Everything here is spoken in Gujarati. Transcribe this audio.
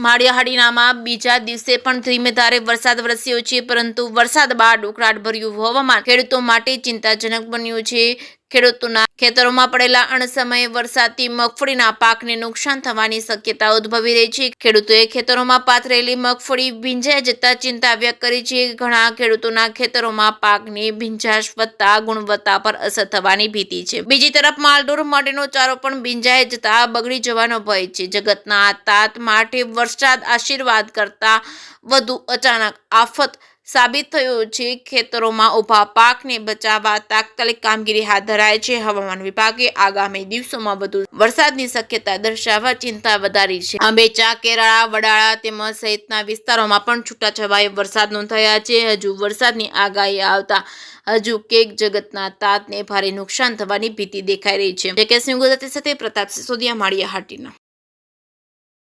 માળિયાહાટીનામાં બીજા દિવસે પણ ધીમે ધારે વરસાદ વરસ્યો છે, પરંતુ વરસાદ બાદ ઉકળાટભર્યું હવામાન ખેડૂતો માટે ચિંતાજનક બન્યું છે। ખેડૂતોના ખેતરોમાં પડેલા અણસમયે વરસાદથી મગફળીના પાકને નુકસાન થવાની શક્યતા ઉદ્ભવી રહી છે। ખેડૂતોએ ખેતરોમાં પાથરેલી મગફળી ભીંજાઈ જતા ચિંતા વ્યક્ત કરી છે। ઘણા ખેડૂતોના ખેતરોમાં પાકની ભીંજાશ વધતા ગુણવત્તા પર અસર થવાની ભીતિ છે। બીજી તરફ માલઢોર માટેનો ચારો પણ ભીંજાઈ જતા બગડી જવાનો ભય છે। જગતના તાત માટે વરસાદ આશીર્વાદ કરતા વધુ અચાનક આફત સાબિત થયો છે। ખેતરોમાં ઉભા પાકને બચાવવા તાત્કાલિક કામગીરી હાથ ધરાઈ છે। હવામાન વિભાગે આગામી દિવસોમાં વધુ વરસાદની શક્યતા દર્શાવવા ચિંતા વધારી છે। અંબેચા, કેરાળા, વડાળા તેમજ સહિતના વિસ્તારોમાં પણ છૂટાછવાયા વરસાદ નોંધાયા છે। હજુ વરસાદની આગાહી આવતા હજુ કેક જગતના તાતને ભારે નુકસાન થવાની ભીતિ દેખાઈ રહી છે। જે કે સિંહ ગુજરાતી સાથે પ્રતાપ સિસોદિયા, માળિયાહાટીના।